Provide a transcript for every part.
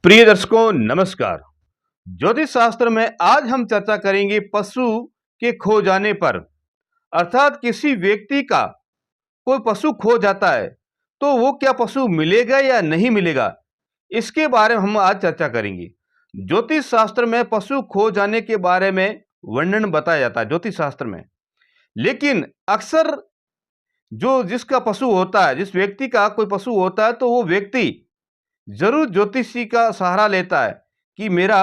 प्रिय दर्शकों नमस्कार। ज्योतिष शास्त्र में आज हम चर्चा करेंगे पशु के खो जाने पर। अर्थात किसी व्यक्ति का कोई पशु खो जाता है तो वो क्या पशु मिलेगा या नहीं मिलेगा, इसके बारे में हम आज चर्चा करेंगे। ज्योतिष शास्त्र में पशु खो जाने के बारे में वर्णन बताया जाता है ज्योतिष शास्त्र में। लेकिन अक्सर जो जिसका पशु होता है, जिस व्यक्ति का कोई पशु होता है, तो वो व्यक्ति जरूर ज्योतिषी का सहारा लेता है कि मेरा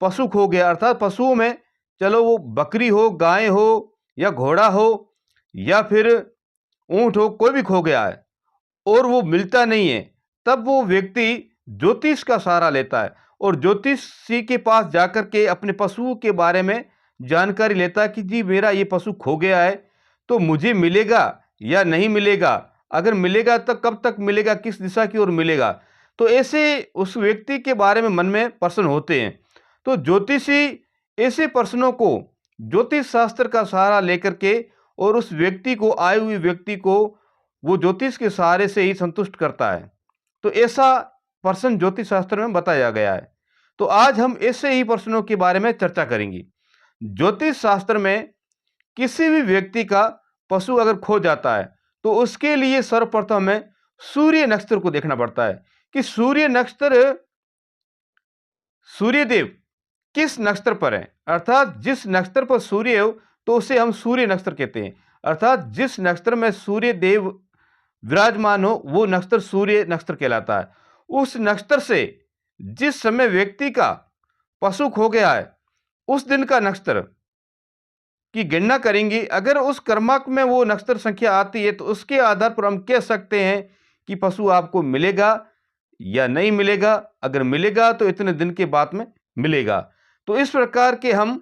पशु खो गया। अर्थात पशुओं में चलो वो बकरी हो, गाय हो या घोड़ा हो या फिर ऊंट हो, कोई भी खो गया है और वो मिलता नहीं है, तब वो व्यक्ति ज्योतिष का सहारा लेता है और ज्योतिषी के पास जाकर के अपने पशुओं के बारे में जानकारी लेता है कि जी मेरा ये पशु खो गया है, तो मुझे मिलेगा या नहीं मिलेगा, अगर मिलेगा तो कब तक मिलेगा, किस दिशा की ओर मिलेगा। तो ऐसे उस व्यक्ति के बारे में मन में प्रश्न होते हैं। तो ज्योतिषी ऐसे प्रश्नों को ज्योतिष शास्त्र का सहारा लेकर के और उस व्यक्ति को, आए हुए व्यक्ति को वो ज्योतिष के सहारे से ही संतुष्ट करता है। तो ऐसा प्रश्न ज्योतिष शास्त्र में बताया गया है। तो आज हम ऐसे ही प्रश्नों के बारे में चर्चा करेंगे। ज्योतिष शास्त्र में किसी भी व्यक्ति का पशु अगर खो जाता है तो उसके लिए सर्वप्रथम हमें सूर्य नक्षत्र को देखना पड़ता है कि सूर्य नक्षत्र, सूर्यदेव किस नक्षत्र पर है। अर्थात जिस नक्षत्र पर सूर्य हो तो उसे हम सूर्य नक्षत्र कहते हैं। अर्थात जिस नक्षत्र में सूर्य देव विराजमान हो वो नक्षत्र सूर्य नक्षत्र कहलाता है। उस नक्षत्र से जिस समय व्यक्ति का पशु खो गया है उस दिन का नक्षत्र की गणना करेंगे। अगर उस क्रमांक में वो नक्षत्र संख्या आती है तो उसके आधार पर हम कह सकते हैं कि पशु आपको मिलेगा या नहीं मिलेगा। अगर मिलेगा तो इतने दिन के बाद में मिलेगा। तो इस प्रकार के हम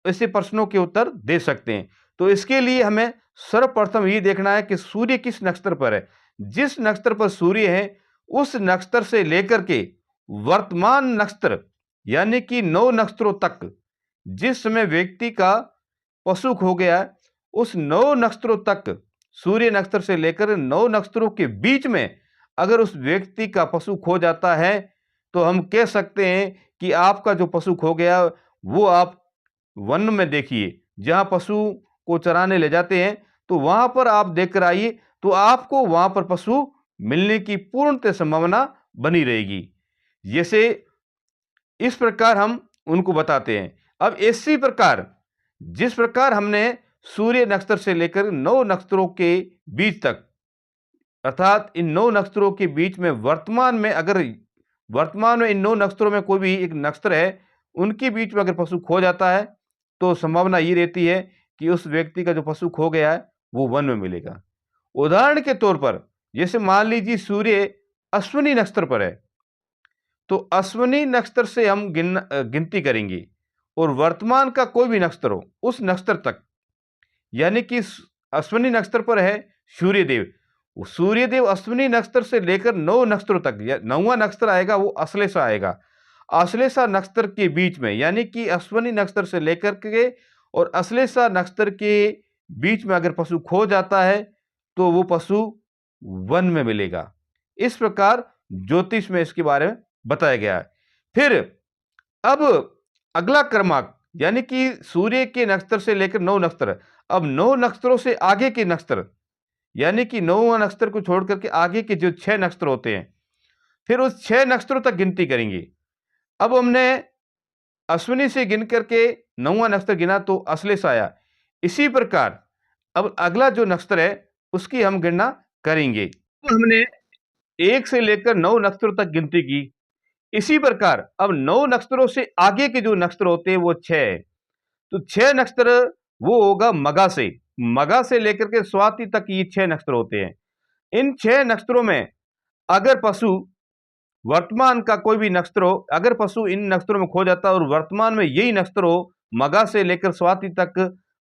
ऐसे प्रश्नों के उत्तर दे सकते हैं। तो इसके लिए हमें सर्वप्रथम ये देखना है कि सूर्य किस नक्षत्र पर है। जिस नक्षत्र पर सूर्य है उस नक्षत्र से लेकर के वर्तमान नक्षत्र यानी कि 9 नक्षत्रों तक, जिस समय व्यक्ति का पशु खो गया उस 9 नक्षत्रों तक, सूर्य नक्षत्र से लेकर 9 नक्षत्रों के बीच में अगर उस व्यक्ति का पशु खो जाता है तो हम कह सकते हैं कि आपका जो पशु खो गया वो आप वन में देखिए, जहां पशु को चराने ले जाते हैं तो वहां पर आप देख कर आइए, तो आपको वहां पर पशु मिलने की पूर्णतः संभावना बनी रहेगी। जैसे इस प्रकार हम उनको बताते हैं। अब इसी प्रकार जिस प्रकार हमने सूर्य नक्षत्र से लेकर 9 नक्षत्रों के बीच तक, अर्थात इन 9 नक्षत्रों के बीच में वर्तमान में, अगर वर्तमान में इन 9 नक्षत्रों में कोई भी एक नक्षत्र है, उनके बीच में अगर पशु खो जाता है तो संभावना ये रहती है कि उस व्यक्ति का जो पशु खो गया है वो वन में मिलेगा। उदाहरण के तौर पर जैसे मान लीजिए सूर्य अश्विनी नक्षत्र पर है तो अश्विनी नक्षत्र से हम गिनती करेंगे और वर्तमान का कोई भी नक्षत्र हो उस नक्षत्र तक, यानी कि अश्विनी नक्षत्र पर है सूर्यदेव, सूर्यदेव अश्विनी नक्षत्र से लेकर 9 नक्षत्रों तक, या 9वां नक्षत्र आएगा वो अश्लेषा आएगा। अश्लेषा नक्षत्र के बीच में, यानी कि अश्विनी नक्षत्र से लेकर के और अश्लेषा नक्षत्र के बीच में अगर पशु खो जाता है तो वो पशु वन में मिलेगा। इस प्रकार ज्योतिष में इसके बारे में बताया गया है। फिर अब अगला क्रमांक, यानी कि सूर्य के नक्षत्र से लेकर 9 नक्षत्र, अब 9 नक्षत्रों से आगे के नक्षत्र, यानी कि 9वां नक्षत्र को छोड़ करके आगे के जो 6 नक्षत्र होते हैं, फिर उस 6 नक्षत्रों तक गिनती करेंगे। अब हमने अश्विनी से गिन करके 9वां नक्षत्र गिना तो अश्लेष आया। इसी प्रकार अब अगला जो नक्षत्र है उसकी हम गणना करेंगे। तो हमने 1 से लेकर 9 नक्षत्रों तक गिनती की। इसी प्रकार अब 9 नक्षत्रों से आगे के जो नक्षत्र होते हैं वो 6 है। तो 6 नक्षत्र वो होगा मघा से लेकर के स्वाति तक ये 6 नक्षत्र होते हैं। इन 6 नक्षत्रों में अगर पशु वर्तमान का कोई भी नक्षत्र हो, अगर पशु इन नक्षत्रों में खो जाता है और वर्तमान में यही नक्षत्र हो, मघा से लेकर स्वाति तक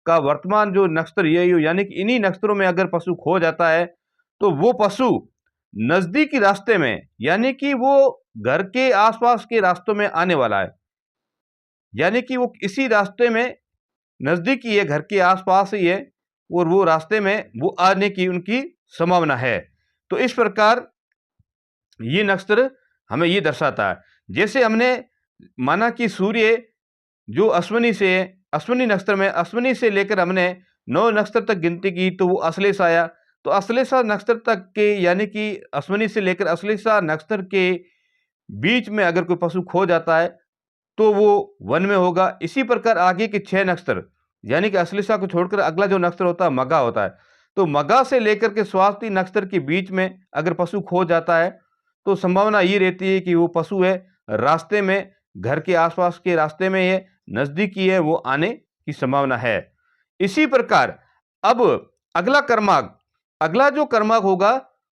का वर्तमान जो नक्षत्र यही हो, यानी कि इन्हीं नक्षत्रों में अगर पशु खो जाता है तो वो पशु नजदीकी रास्ते में, यानी कि वो घर के आसपास के रास्तों में आने वाला है, यानी कि वो इसी रास्ते में नजदीकी है, घर के आसपास ही है और वो रास्ते में वो आने की उनकी संभावना है। तो इस प्रकार ये नक्षत्र हमें ये दर्शाता है। जैसे हमने माना कि सूर्य जो अश्विनी से है, अश्विनी नक्षत्र में, अश्विनी से लेकर हमने 9 नक्षत्र तक गिनती की तो वो अश्लेष आया। तो अश्लेषा नक्षत्र तक के यानी कि अश्विनी से लेकर अश्लेषा नक्षत्र के बीच में अगर कोई पशु खो जाता है तो वो वन में होगा। इसी प्रकार आगे के 6 नक्षत्र यानी कि अश्लेषा को छोड़कर अगला जो नक्षत्र होता है मघा होता है। तो मघा से लेकर के स्वाति नक्षत्र के बीच में अगर पशु खो जाता है तो संभावना ये रहती है कि वो पशु है रास्ते में, घर के आसपास के रास्ते में है, नजदीकी है, वो आने की संभावना है। इसी प्रकार अब अगला जो कर्माक होगा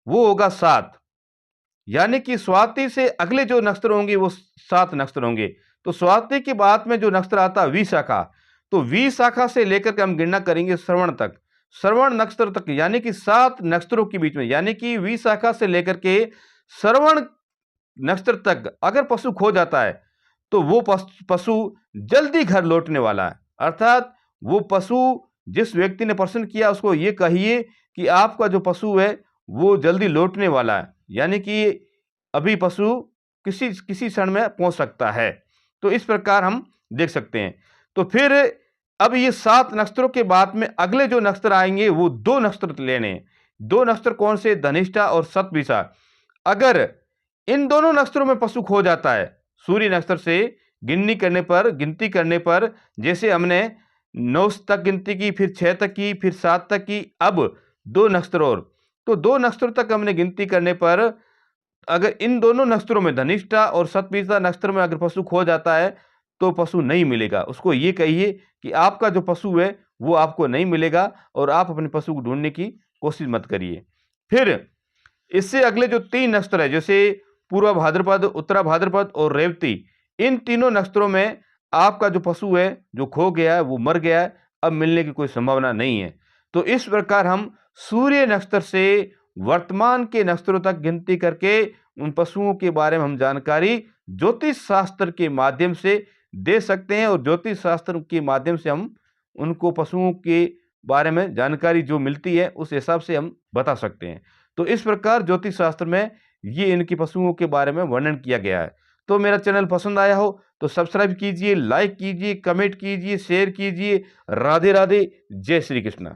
वो होगा 7, यानी कि स्वाति से अगले जो नक्षत्र होंगे वो 7 नक्षत्र होंगे। तो स्वाति के बाद में जो नक्षत्र आता है विशाखा, तो विशाखा से लेकर के हम गणना करेंगे श्रवण तक, श्रवण नक्षत्र तक, यानी कि 7 नक्षत्रों के बीच में, यानी कि विशाखा से लेकर के श्रवण नक्षत्र तक अगर पशु खो जाता है तो वो पशु जल्दी घर लौटने वाला है। अर्थात वो पशु जिस व्यक्ति ने प्रश्न किया उसको ये कहिए कि आपका जो पशु है वो जल्दी लौटने वाला है, यानी कि अभी पशु किसी किसी क्षण में पहुंच सकता है। तो इस प्रकार हम देख सकते हैं। तो फिर अब ये 7 नक्षत्रों के बाद में अगले जो नक्षत्र आएंगे वो 2 नक्षत्र लेने हैं। 2 नक्षत्र कौन से? धनिष्ठा और शतभिषा। अगर इन दोनों नक्षत्रों में पशु खो जाता है सूर्य नक्षत्र से गिनती करने पर जैसे हमने 9 तक गिनती की, फिर 6 तक की, फिर 7 तक की, अब 2 नक्षत्र और, तो 2 नक्षत्रों तक हमने गिनती करने पर अगर इन दोनों नक्षत्रों में धनिष्ठा और शतभिषा नक्षत्र में अगर पशु खो जाता है तो पशु नहीं मिलेगा। उसको ये कहिए कि आपका जो पशु है वो आपको नहीं मिलेगा और आप अपने पशु को ढूंढने की कोशिश मत करिए। फिर इससे अगले जो 3 नक्षत्र है जैसे पूर्वा भाद्रपद, उत्तरा भाद्रपद और रेवती, इन तीनों नक्षत्रों में आपका जो पशु है जो खो गया है वो मर गया है, अब मिलने की कोई संभावना नहीं है। तो इस प्रकार हम सूर्य नक्षत्र से वर्तमान के नक्षत्रों तक गिनती करके उन पशुओं के बारे में हम जानकारी ज्योतिष शास्त्र के माध्यम से दे सकते हैं और ज्योतिष शास्त्र के माध्यम से हम उनको पशुओं के बारे में जानकारी जो मिलती है उस हिसाब से हम बता सकते हैं। तो इस प्रकार ज्योतिष शास्त्र में ये इनकी पशुओं के बारे में वर्णन किया गया है। तो मेरा चैनल पसंद आया हो तो सब्सक्राइब कीजिए, लाइक कीजिए, कमेंट कीजिए, शेयर कीजिए। राधे राधे, जय श्री कृष्ण।